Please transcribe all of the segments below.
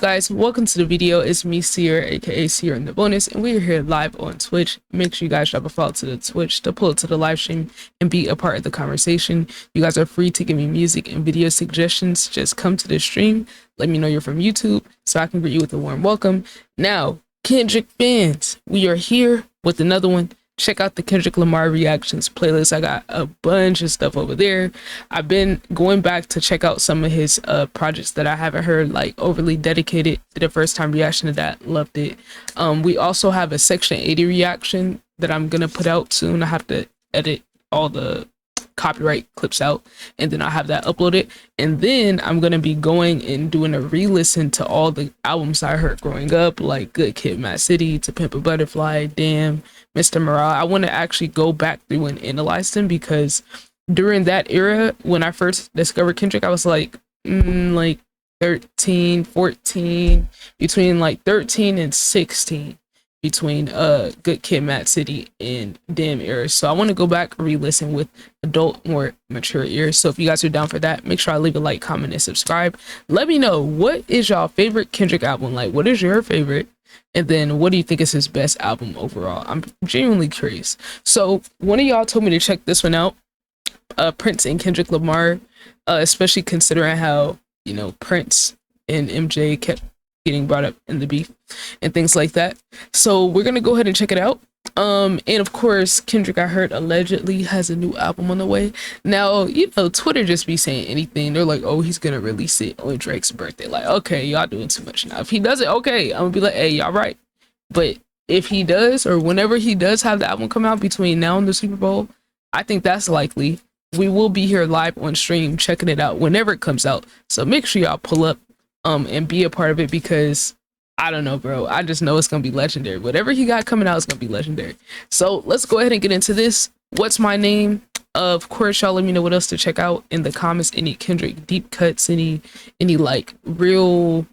Guys, welcome to the video. It's me, Ciara, aka Ciara in the bonus, and we're here live on Twitch. Make sure you guys drop a follow to the Twitch to pull it to the live stream and be a part of the conversation. You guys are free to give me music and video suggestions. Just come to the stream, let me know you're from YouTube so I can greet you with a warm welcome. Now, Kendrick fans, we are here with another one. Check out the Kendrick Lamar reactions playlist. I got a bunch of stuff over there. I've been going back to check out some of his projects that I haven't heard, like Overly Dedicated. Did a first time reaction to that, loved it. We also have a Section 80 reaction that I'm gonna put out soon. I have to edit all the copyright clips out and then I'll have that uploaded, and then I'm gonna be going and doing a re-listen to all the albums I heard growing up, like Good Kid, Mad City, To Pimp a Butterfly, Damn, Mr. Morale. I want to actually go back through and analyze them because during that era when I first discovered Kendrick, I was like 13, 14, between like 13 and 16, between Good Kid, Mad City and Damn era. So I want to go back and re-listen with adult, more mature ears. So if you guys are down for that, make sure I leave a like, comment, and subscribe. Let me know, what is y'all favorite Kendrick album? Like, what is your favorite? And then what do you think is his best album overall? I'm genuinely curious. So one of y'all told me to check this one out, Prince and Kendrick Lamar, especially considering how, you know, Prince and MJ kept getting brought up in the beef and things like that. So we're gonna go ahead and check it out. And of course, Kendrick, I heard, allegedly has a new album on the way. Now, you know, Twitter just be saying anything. They're like, oh, he's gonna release it on Drake's birthday. Like, okay, y'all doing too much now. If he does it, okay, I'm gonna be like, hey, y'all right. But if he does, or whenever he does have the album come out between now and the Super Bowl, I think that's likely. We will be here live on stream checking it out whenever it comes out. So make sure y'all pull up and be a part of it, because I don't know, bro, I just know it's gonna be legendary. Whatever he got coming out is gonna be legendary. So let's go ahead and get into this. What's my name? Of course, y'all let me know what else to check out in the comments. Any Kendrick deep cuts, any like real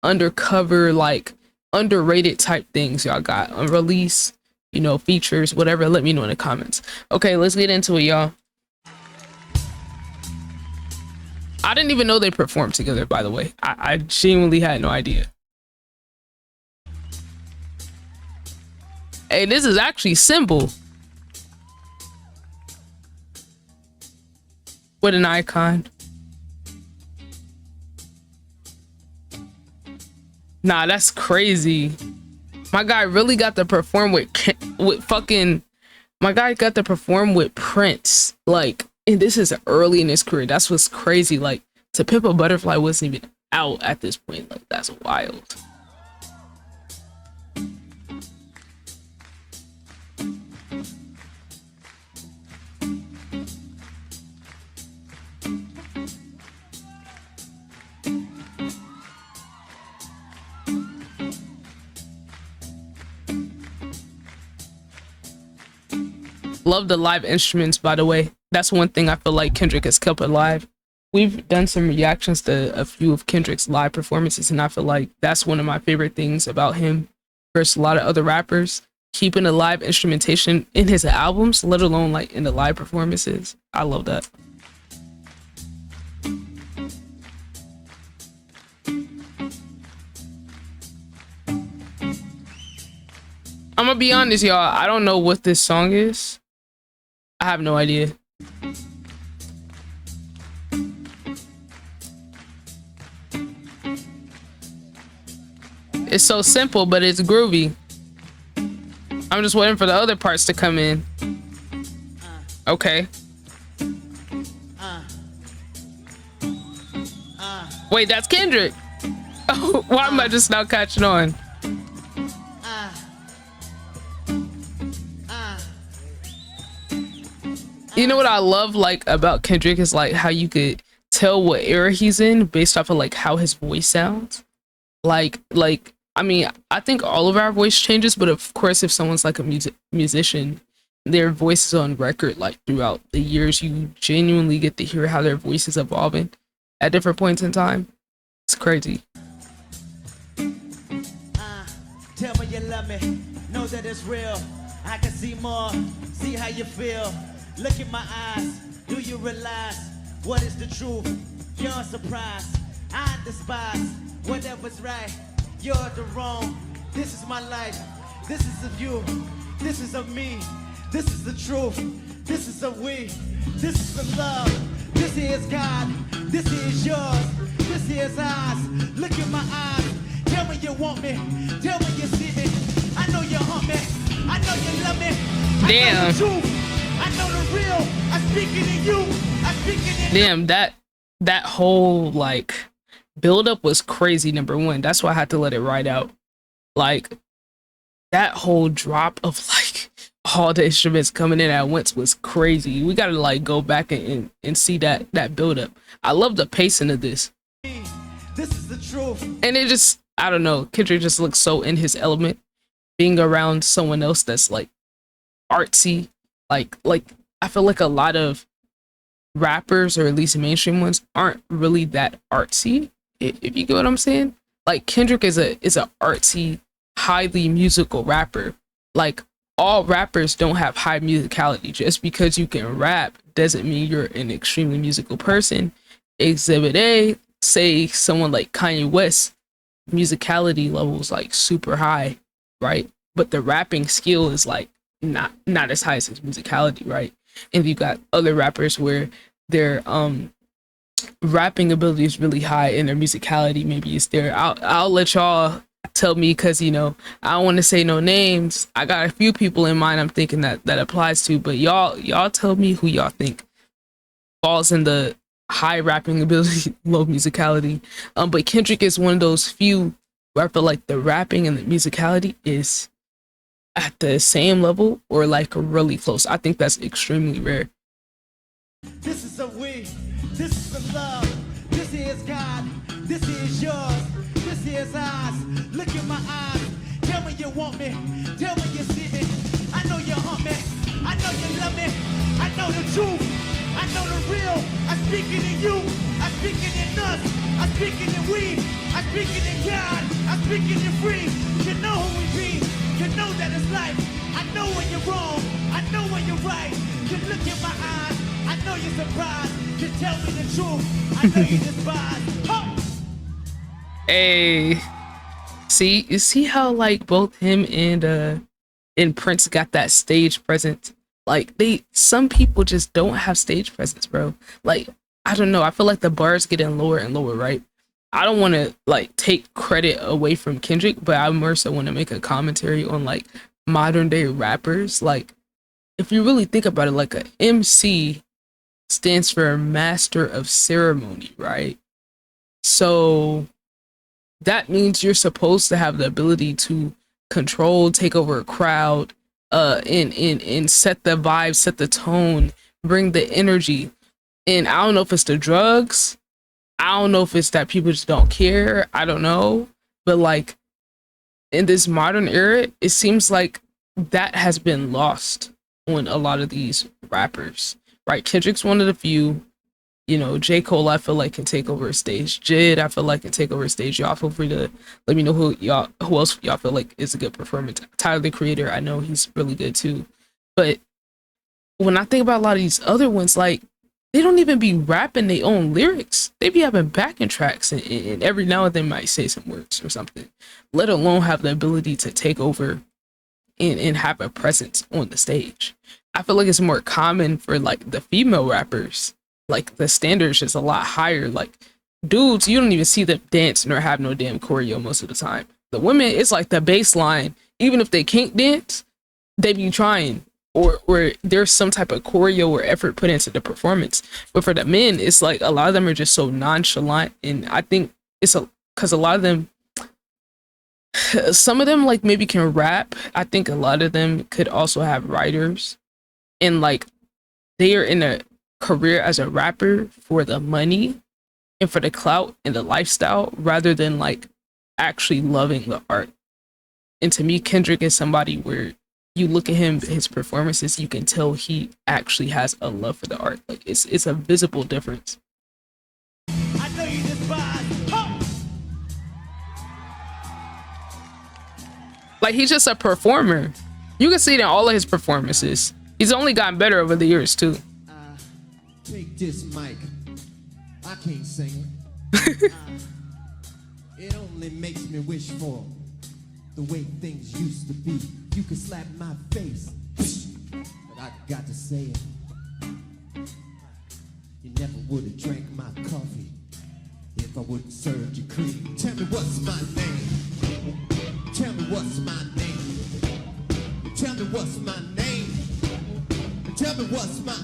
undercover, like underrated type things y'all got on release, you know, features, whatever, let me know in the comments. Okay, let's get into it, y'all. I didn't even know they performed together, by the way. I genuinely had no idea. Hey, this is actually Symbol. What an icon. Nah, that's crazy. My guy really got to perform with fucking... My guy got to perform with Prince. Like, and this is early in his career. That's what's crazy. Like, To Pimp a Butterfly wasn't even out at this point. Like, that's wild. Love the live instruments, by the way. That's one thing I feel like Kendrick has kept alive. We've done some reactions to a few of Kendrick's live performances, and I feel like that's one of my favorite things about him versus a lot of other rappers. Keeping the live instrumentation in his albums, let alone like in the live performances. I love that. I'm gonna be honest, y'all. I don't know what this song is. I have no idea. It's so simple, but it's groovy. I'm just waiting for the other parts to come in. Okay. Wait, that's Kendrick. Oh, why am I just now catching on? You know what I love like about Kendrick is like how you could tell what era he's in based off of like how his voice sounds. Like I mean, I think all of our voice changes, but of course if someone's like a musician, their voice is on record like throughout the years. You genuinely get to hear how their voice is evolving at different points in time. It's crazy. Tell me you love me, know that it's real. I can see more, see how you feel. Look in my eyes, do you realize what is the truth? You're surprised. I despise whatever's right. You're the wrong. This is my life. This is of you. This is of me. This is the truth. This is of we. This is the love. This is God. This is yours. This is ours. Look in my eyes. Tell me you want me. Tell me you see me. I know you hunt me. I know you love me. Damn. I know the truth. I know the real. I'm speaking to you. I'm speaking to Damn, that whole like build up was crazy. Number one, that's why I had to let it ride out. Like that whole drop of like all the instruments coming in at once was crazy. We gotta like go back and see that build up. I love the pacing of this. This is the truth. And it just, I don't know, Kendrick just looks so in his element, being around someone else that's like artsy. Like I feel like a lot of rappers, or at least mainstream ones, aren't really that artsy. If you get what I'm saying. Like Kendrick is a artsy, highly musical rapper. Like all rappers don't have high musicality. Just because you can rap doesn't mean you're an extremely musical person. Exhibit A, say someone like Kanye West, musicality levels like super high, right? But the rapping skill is like not as high as his musicality, right? And you got other rappers where their rapping ability is really high and their musicality maybe is there. I'll let y'all tell me, because you know I don't want to say no names. I got a few people in mind I'm thinking that applies to, but y'all tell me who y'all think falls in the high rapping ability, low musicality. But Kendrick is one of those few where I feel like the rapping and the musicality is at the same level or like really close. I think that's extremely rare. This is a we. This is the love. This is God. This is yours. This is ours. Look in my eyes. Tell me you want me. Tell me you see me. I know you hunt me. I know you love me. I know the truth. I know the real. I'm speaking to you. I'm speaking in us. I'm speaking in we. I'm speaking in God. I'm speaking in free. You know who we be. You know that it's life. I know when you're wrong. I know when you're right. You look in my eyes. I know you're surprised. You tell me the truth. I know you despise. Oh! Hey, see, you see how like both him and Prince got that stage presence. Like some people just don't have stage presence, bro. Like I don't know. I feel like the bar's getting lower and lower, right? I don't want to like take credit away from Kendrick, but I more so want to make a commentary on like modern day rappers. Like if you really think about it, like a MC stands for Master of Ceremony, right? So that means you're supposed to have the ability to control, take over a crowd, and set the vibe, set the tone, bring the energy. And I don't know if it's the drugs. I don't know if it's that people just don't care. I don't know. But like in this modern era, it seems like that has been lost on a lot of these rappers, right? Kendrick's one of the few. You know, J. Cole, I feel like can take over a stage. Jid, I feel like can take over a stage. Y'all feel free to let me know who else y'all feel like is a good performance. Tyler the Creator, I know he's really good too. But when I think about a lot of these other ones, like they don't even be rapping their own lyrics. They be having backing tracks and every now and then might say some words or something. Let alone have the ability to take over and have a presence on the stage. I feel like it's more common for like the female rappers. Like the standard's just a lot higher. Like dudes, you don't even see them dance nor have no damn choreo most of the time. The women, it's like the baseline. Even if they can't dance, they be trying, or there's some type of choreo or effort put into the performance. But for the men, it's like a lot of them are just so nonchalant, and I think it's because a lot of them, some of them like maybe can rap. I think a lot of them could also have writers, and like they are in a career as a rapper for the money and for the clout and the lifestyle rather than like actually loving the art. And to me, Kendrick is somebody where you look at him, his performances, you can tell he actually has a love for the art. Like it's a visible difference. I know you despise. Oh! Like he's just a performer. You can see it in all of his performances. He's only gotten better over the years too. Take this mic. I can't sing It only makes me wish for the way things used to be. You could slap my face, but I got to say it. You never would have drank my coffee if I wouldn't served you cream. Tell me what's my name. Tell me what's my name. Tell me what's my name. Tell me what's my.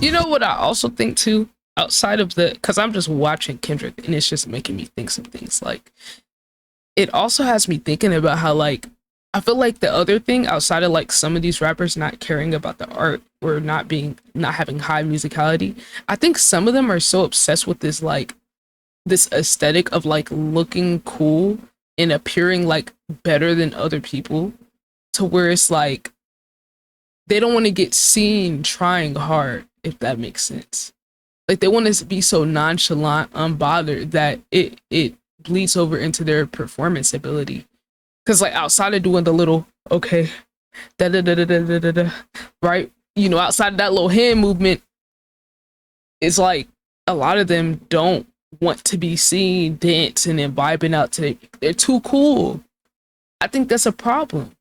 You know what I also think too, outside of the, because I'm just watching Kendrick and it's just making me think some things. Like, it also has me thinking about how, like, I feel like the other thing outside of like some of these rappers not caring about the art or not having high musicality, I think some of them are so obsessed with this, like, this aesthetic of like looking cool and appearing like better than other people, to where it's like they don't want to get seen trying hard, if that makes sense. Like, they want to be so nonchalant, unbothered, that it bleeds over into their performance ability. Because, like, outside of doing the little, okay, da da da da da da da, right? You know, outside of that little hand movement, it's like a lot of them don't want to be seen dancing and vibing out to. They're too cool. I think that's a problem.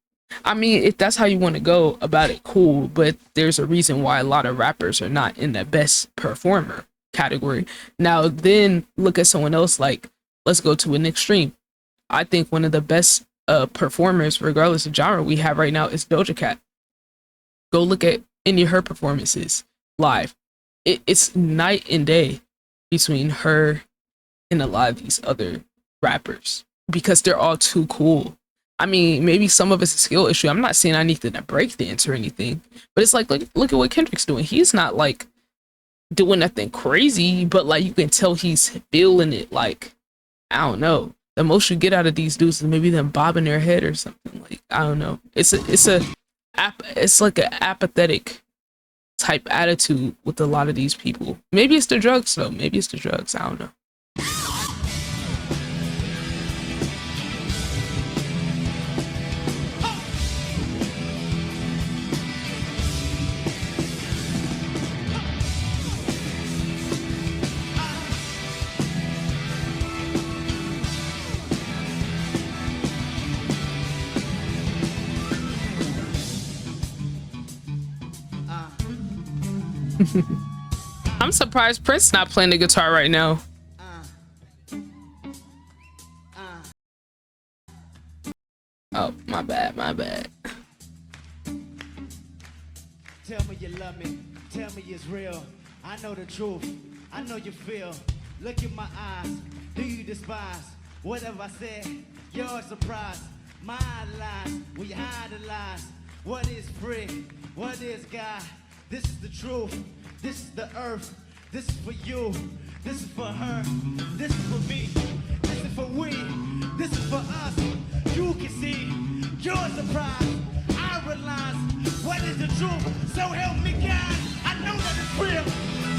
I mean, if that's how you want to go about it, cool. But there's a reason why a lot of rappers are not in the best performer category. Now, then look at someone else. Like, let's go to an extreme. I think one of the best performers, regardless of genre, we have right now is Doja Cat. Go look at any of her performances live. It's night and day between her and a lot of these other rappers, because they're all too cool. I mean, maybe some of it's a skill issue. I'm not saying I need to break dance or anything, but it's like, look at what Kendrick's doing. He's not like doing nothing crazy, but like you can tell he's feeling it. Like, I don't know. The most you get out of these dudes is maybe them bobbing their head or something. Like, I don't know. It's like an apathetic type attitude with a lot of these people. Maybe it's the drugs though. Maybe it's the drugs. I don't know. I'm surprised Prince not playing the guitar right now. Oh, my bad. Tell me you love me. Tell me it's real. I know the truth. I know you feel. Look in my eyes. Do you despise whatever I said? You're surprised. My lies. Will you hide the lies? What is free? What is God? This is the truth. This is the earth. This is for you. This is for her. This is for me. This is for we. This is for us. You can see. You're surprised. I realize what is the truth. So help me God. I know that it's real.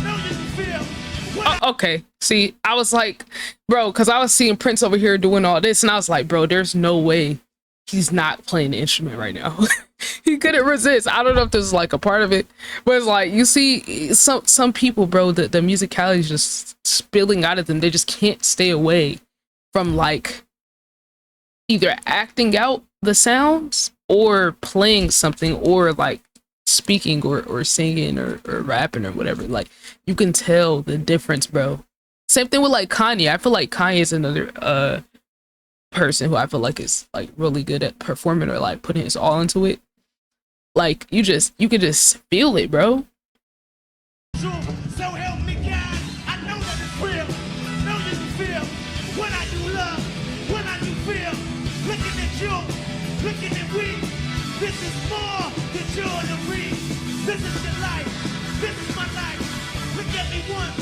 Know you can feel. Oh, okay. See, I was like, bro, because I was seeing Prince over here doing all this, and I was like, bro, there's no way he's not playing the instrument right now. He couldn't resist. I don't know if this is like a part of it, but it's like, you see some people, bro, the musicality is just spilling out of them. They just can't stay away from like either acting out the sounds or playing something or like speaking or singing or rapping or whatever. Like, you can tell the difference, bro. Same thing with like Kanye. I feel like Kanye is another person who I feel like is like really good at performing or like putting his all into it. Like, you can just feel it, bro. So help me God. I know that it's real. Know you can feel when I do love, when I do feel. Looking at you, looking at we. This is more than joy to read. This is your life. This is my life. Look at me once.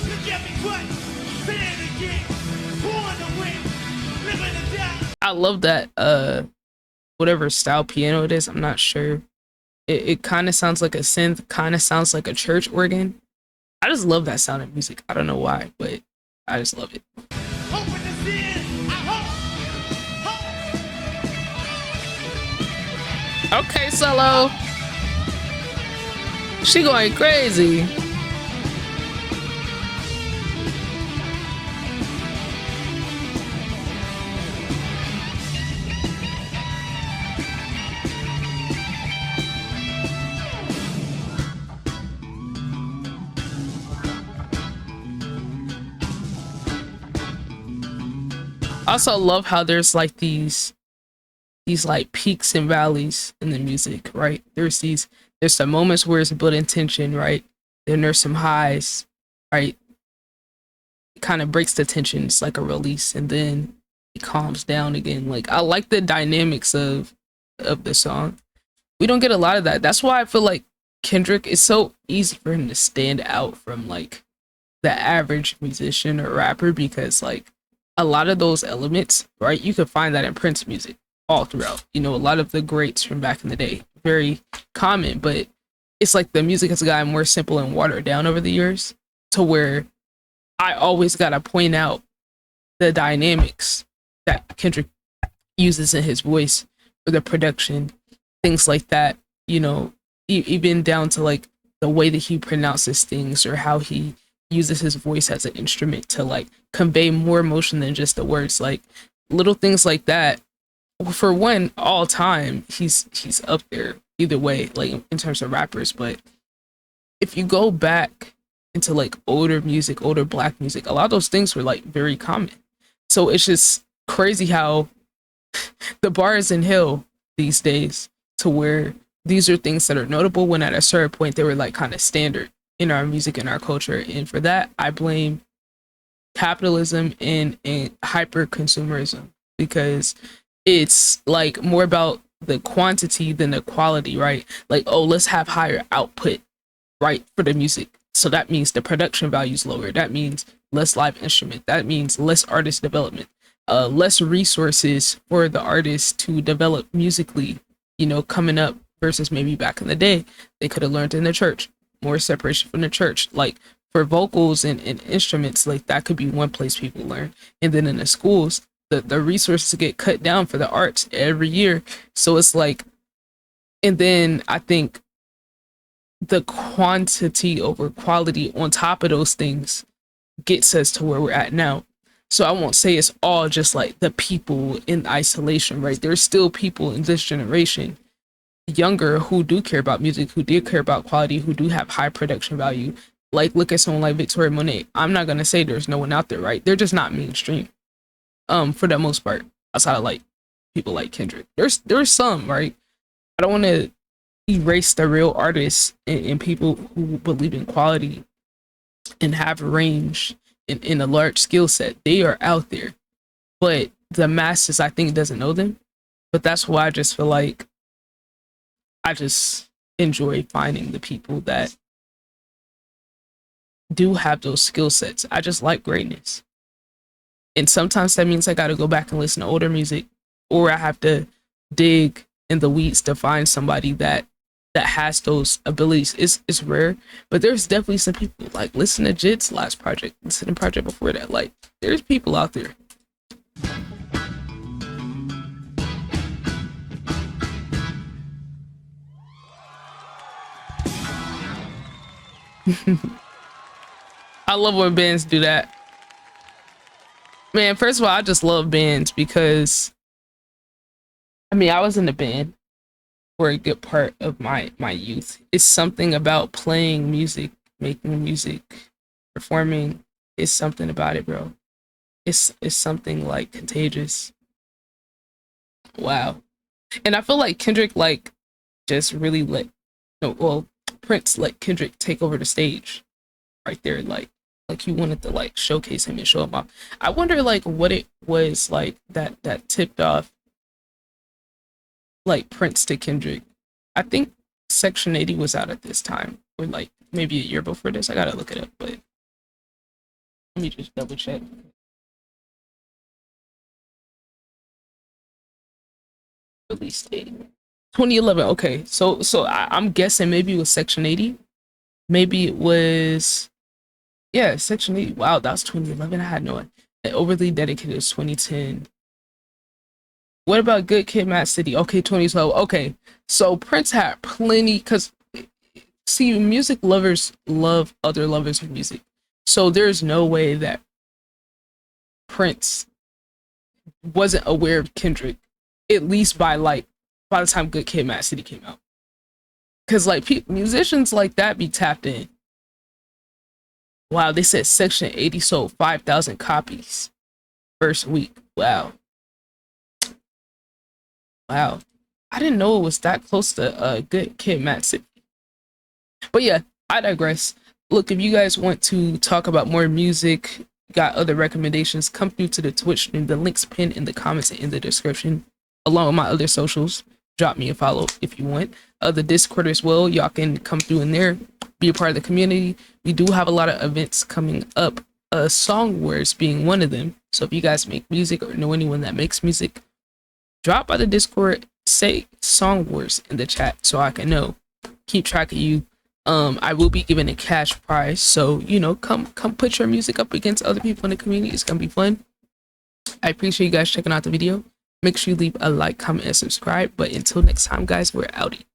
Look at me twice. Say it again. Born to win. Living to die. I love that whatever style piano it is. I'm not sure. It kind of sounds like a synth, kind of sounds like a church organ. I just love that sound of music. I don't know why, but I just love it. Okay, Solo. She going crazy. I also love how there's like these like peaks and valleys in the music, right? There's some moments where it's building tension, right? Then there's some highs, right? It kind of breaks the tension. It's like a release, and then it calms down again. Like I like the dynamics of the song. We don't get a lot of that. That's why I feel like Kendrick is so easy for him to stand out from like the average musician or rapper because like a lot of those elements, right? You could find that in Prince music all throughout. You know, a lot of the greats from back in the day, very common, but it's like the music has gotten more simple and watered down over the years to where I always gotta point out the dynamics that Kendrick uses in his voice or the production, things like that. You know, even down to like the way that he pronounces things or how he uses his voice as an instrument to like convey more emotion than just the words. Like little things like that. For one, all time, he's up there either way, like in terms of rappers. But if you go back into like older music, older black music, a lot of those things were like very common. So it's just crazy how the bar is in hell these days to where these are things that are notable when at a certain point they were like kind of standard in our music and our culture. And for that, I blame capitalism and hyper consumerism because it's like more about the quantity than the quality, right? Like, oh, let's have higher output, right, for the music. So that means the production value is lower. That means less live instrument. That means less artist development, less resources for the artist to develop musically, you know, coming up versus maybe back in the day, they could have learned in the church, more separation from the church. Like for vocals and instruments, like that could be one place people learn. And then in the schools, the resources get cut down for the arts every year. So it's like, and then I think the quantity over quality on top of those things gets us to where we're at now. So I won't say it's all just like the people in isolation, right? There's still people in this generation, younger, who do care about music, who do care about quality, who do have high production value. Like look at someone like Victoria Monet. I'm not gonna say there's no one out there, right? They're just not mainstream. For the most part, outside of like people like Kendrick. There's some, right? I don't want to erase the real artists and people who believe in quality and have range in a large skill set. They are out there, but the masses, I think, doesn't know them. But that's why I just feel like I just enjoy finding the people that do have those skill sets. I just like greatness. And sometimes that means I got to go back and listen to older music, or I have to dig in the weeds to find somebody that has those abilities. It's rare, but there's definitely some people. Like listen to Jit's last project, listen to project before that. Like there's people out there. I love when bands do that. Man, first of all, I just love bands because I mean I was in a band for a good part of my youth. It's something about playing music, making music, performing. It's something about it, bro. It's something like contagious. Wow. And I feel like Kendrick like just really let no well Prince let Kendrick take over the stage right there. Like he wanted to like showcase him and show him off. I wonder like what it was like that tipped off like Prince to Kendrick. I think Section 80 was out at this time, or like maybe a year before this. I gotta look it up, but let me just double check. Release date 2011. Okay, so I'm guessing maybe it was Section 80. Maybe it was yeah Section 80. Wow, that was 2011. I had no idea. Overly dedicated was 2010. What about Good Kid, Mad City? Okay, 2012. Okay, so Prince had plenty because see, music lovers love other lovers of music. So there's no way that Prince wasn't aware of Kendrick, at least by the time Good Kid, Mad City came out. Because like musicians like that be tapped in. Wow, they said Section 80 sold 5,000 copies first week. Wow. Wow. I didn't know it was that close to Good Kid, Mad City. But yeah, I digress. Look, if you guys want to talk about more music, got other recommendations, come through to the Twitch stream. The link's pinned in the comments and in the description, along with my other socials. Drop me a follow if you want. The Discord as well. Y'all can come through in there, be a part of the community. We do have a lot of events coming up. Song Wars being one of them. So if you guys make music or know anyone that makes music, drop by the Discord, say Song Wars in the chat so I can know. Keep track of you. I will be giving a cash prize, so you know, come put your music up against other people in the community. It's gonna be fun. I appreciate you guys checking out the video. Make sure you leave a like, comment, and subscribe. But until next time, guys, we're outie.